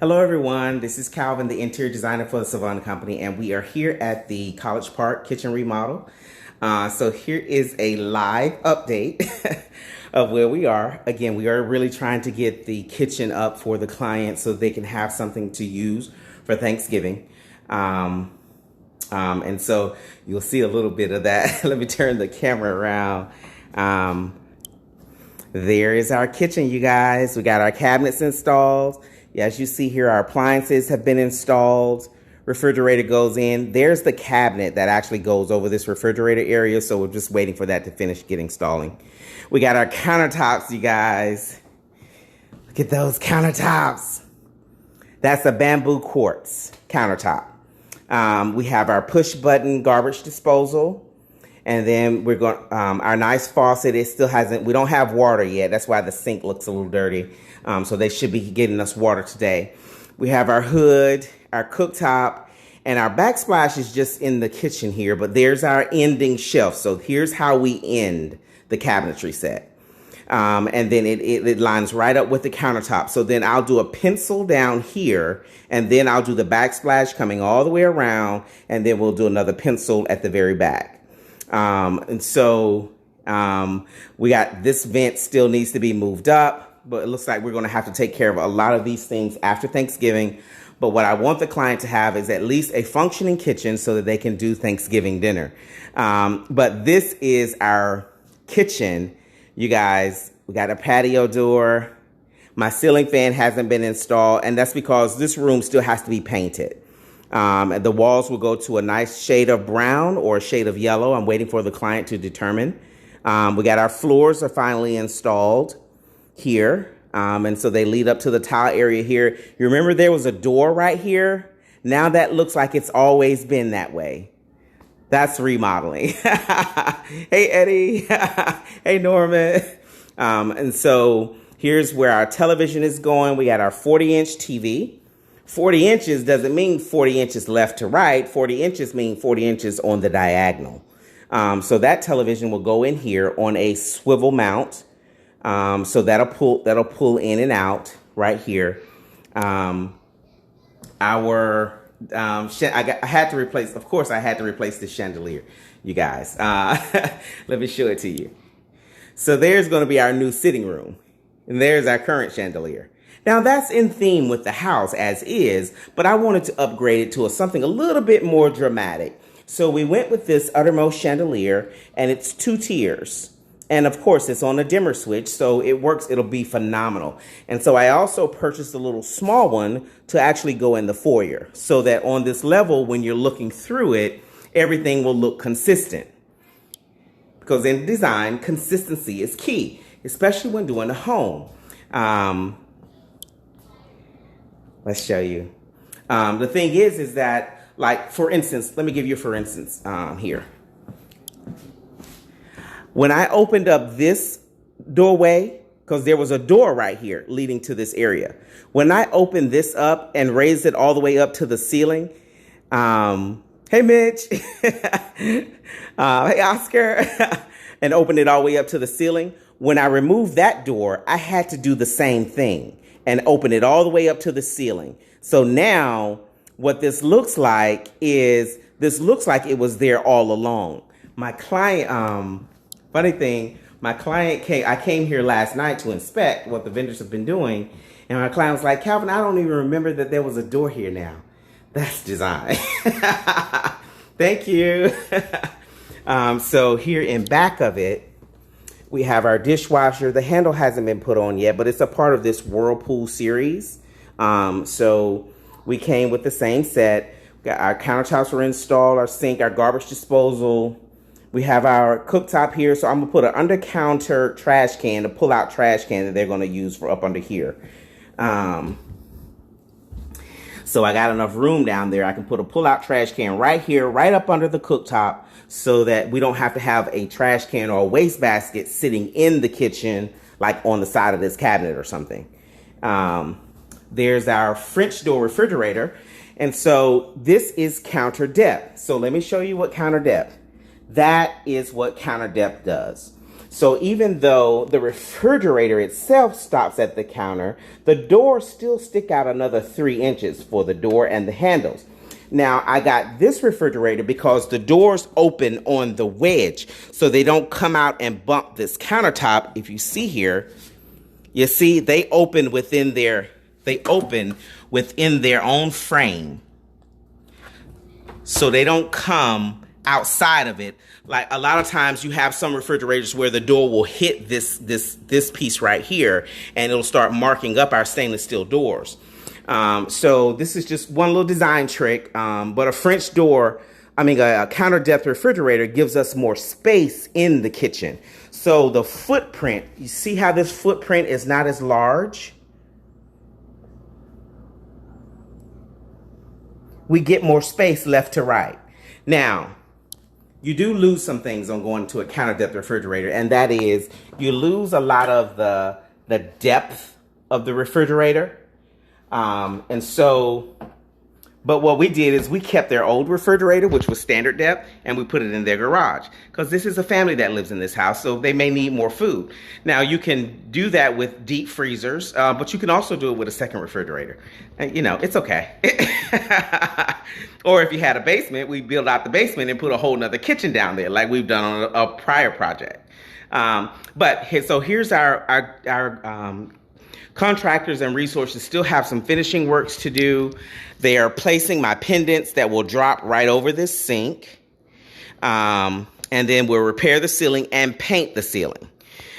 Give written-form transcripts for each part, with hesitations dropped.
Hello everyone, this is Calvin, the interior designer for the Savannah Company, and we are here at the College Park Kitchen Remodel. So here is a live update of where we are. Again, we are really trying to get the kitchen up for the client so they can have something to use for Thanksgiving. And so you'll see a little bit of that. Let me turn the camera around. There is our kitchen, you guys. We got our cabinets installed. As you see here, our appliances have been installed. Refrigerator goes in. There's the cabinet that actually goes over this refrigerator area, so we're just waiting for that to finish installing. We got our countertops, you guys. Look at those countertops. That's a bamboo quartz countertop. We have our push button garbage disposal. And then we're going, our nice faucet, it still hasn't, we don't have water yet. That's why the sink looks a little dirty. So they should be getting us water today. We have our hood, our cooktop, and our backsplash is just in the kitchen here, but there's our ending shelf. So here's how we end the cabinetry set. And then it lines right up with the countertop. So then I'll do a pencil down here, and then I'll do the backsplash coming all the way around, and then we'll do another pencil at the very back. And so we got this vent still needs to be moved up, but it looks like we're going to have to take care of a lot of these things after Thanksgiving. But what I want the client to have is at least a functioning kitchen so that they can do Thanksgiving dinner. But this is our kitchen, you guys. We got a patio door. My ceiling fan hasn't been installed, and that's because this room still has to be painted. The walls will go to a nice shade of brown or a shade of yellow. I'm waiting for the client to determine. We got our floors are finally installed here. And so they lead up to the tile area here. You remember there was a door right here? Now that looks like it's always been that way. That's remodeling. Hey, Eddie. Hey, Norman. And so here's where our television is going. We got our 40-inch TV. 40 inches doesn't mean 40 inches left to right. 40 inches mean 40 inches on the diagonal. So that television will go in here on a swivel mount. So that'll pull in and out right here. I had to replace, of course, I had to replace the chandelier, you guys. Let me show it to you. So there's going to be our new sitting room, and there's our current chandelier. Now that's in theme with the house as is, but I wanted to upgrade it to something a little bit more dramatic. So we went with this uttermost chandelier, and it's 2 tiers. And of course it's on a dimmer switch, so it works, it'll be phenomenal. And so I also purchased a little small one to actually go in the foyer, so that on this level, when you're looking through it, everything will look consistent. Because in design, consistency is key, especially when doing a home. Let's show you. The thing is that, like, for instance, let me give you for instance here. When I opened up this doorway, because there was a door right here leading to this area. When I opened this up and raised it all the way up to the ceiling, hey, Mitch, hey, Oscar, and opened it all the way up to the ceiling. When I removed that door, I had to do the same thing and open it all the way up to the ceiling. So now what this looks like is, this looks like it was there all along. My client, funny thing, my client I came here last night to inspect what the vendors have been doing. And my client was like, Calvin, I don't even remember that there was a door here now. That's design. Thank you. So here in back of it, we have our dishwasher. The handle hasn't been put on yet, but it's a part of this Whirlpool series. So we came with the same set. Our countertops were installed, our sink, our garbage disposal. We have our cooktop here. So I'm gonna put an under counter trash can, a pull out trash can that they're gonna use for up under here. So I got enough room down there. I can put a pull out trash can right here, right up under the cooktop, so that we don't have to have a trash can or a wastebasket sitting in the kitchen, like on the side of this cabinet or something. There's our French door refrigerator. And so this is counter depth. So let me show you what counter depth. That is what counter depth does. So even though the refrigerator itself stops at the counter, the doors still stick out another 3 inches for the door and the handles. Now, I got this refrigerator because the doors open on the wedge, so they don't come out and bump this countertop. If you see here, you see they open within their own frame, so they don't come outside of it. Like a lot of times you have some refrigerators where the door will hit this piece right here, and it'll start marking up our stainless steel doors. So this is just one little design trick, but a French door, a counter depth refrigerator gives us more space in the kitchen. So the footprint, you see how this footprint is not as large? We get more space left to right. Now, you do lose some things on going to a counter depth refrigerator, and that is you lose a lot of the depth of the refrigerator. But what we did is we kept their old refrigerator, which was standard depth, and we put it in their garage because this is a family that lives in this house, so they may need more food. Now, you can do that with deep freezers, but you can also do it with a second refrigerator. And, it's okay. Or if you had a basement, we build out the basement and put a whole nother kitchen down there like we've done on a prior project. So here's our contractors and resources still have some finishing works to do. They are placing my pendants that will drop right over this sink. And then we'll repair the ceiling and paint the ceiling.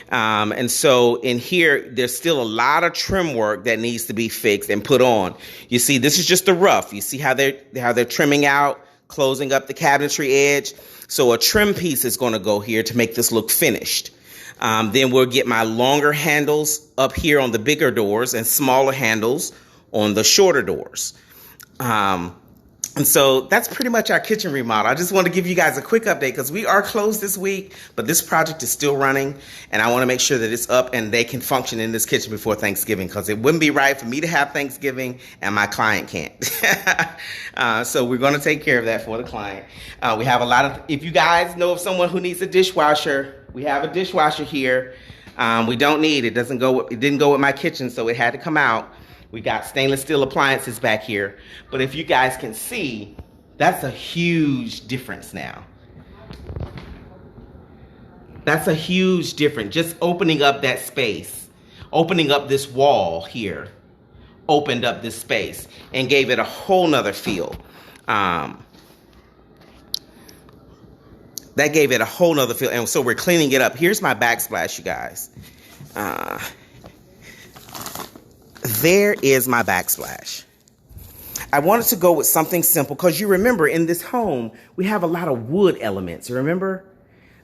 And so in here, there's still a lot of trim work that needs to be fixed and put on. You see, this is just the rough. You see how they're trimming out, closing up the cabinetry edge. So a trim piece is going to go here to make this look finished. Then we'll get my longer handles up here on the bigger doors and smaller handles on the shorter doors. And so that's pretty much our kitchen remodel. I just want to give you guys a quick update because we are closed this week, but this project is still running, and I want to make sure that it's up and they can function in this kitchen before Thanksgiving because it wouldn't be right for me to have Thanksgiving and my client can't. So we're going to take care of that for the client. We have a lot of, if you guys know of someone who needs a dishwasher, we have a dishwasher here. We don't need it. It didn't go with my kitchen, so it had to come out. We got stainless steel appliances back here. But if you guys can see, that's a huge difference now. That's a huge difference. Just opening up that space, opening up this wall here, opened up this space and gave it a whole nother feel. That gave it a whole nother feel. And so we're cleaning it up. Here's my backsplash, you guys. There is my backsplash. I wanted to go with something simple because you remember in this home, we have a lot of wood elements. Remember?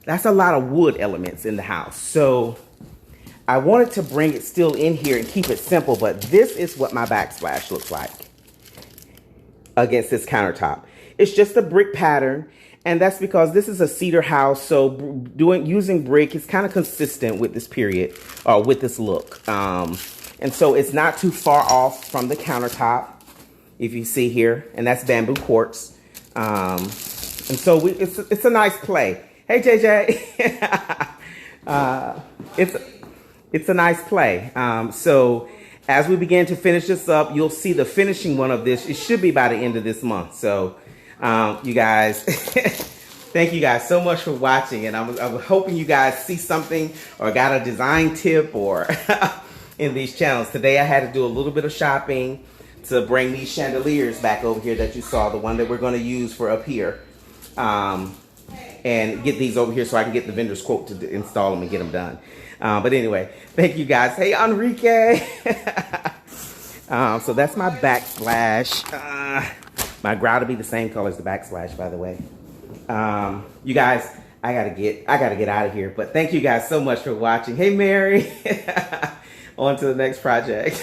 That's a lot of wood elements in the house. So I wanted to bring it still in here and keep it simple, but this is what my backsplash looks like against this countertop. It's just a brick pattern, and that's because this is a cedar house, so using brick is kind of consistent with this period, or with this look. And so it's not too far off from the countertop, if you see here, and that's bamboo quartz. And so it's a nice play. Hey, JJ. It's a nice play. So as we begin to finish this up, you'll see the finishing one of this. It should be by the end of this month. So you guys, thank you guys so much for watching. And I'm hoping you guys see something or got a design tip or in these channels. Today I had to do a little bit of shopping to bring these chandeliers back over here that you saw, the one that we're going to use for up here. And get these over here so I can get the vendor's quote to install them and get them done. But anyway, thank you guys. Hey, Enrique. So that's my backsplash. My grout will be the same color as the backsplash, by the way. You guys, I gotta get out of here. But thank you guys so much for watching. Hey, Mary. On to the next project.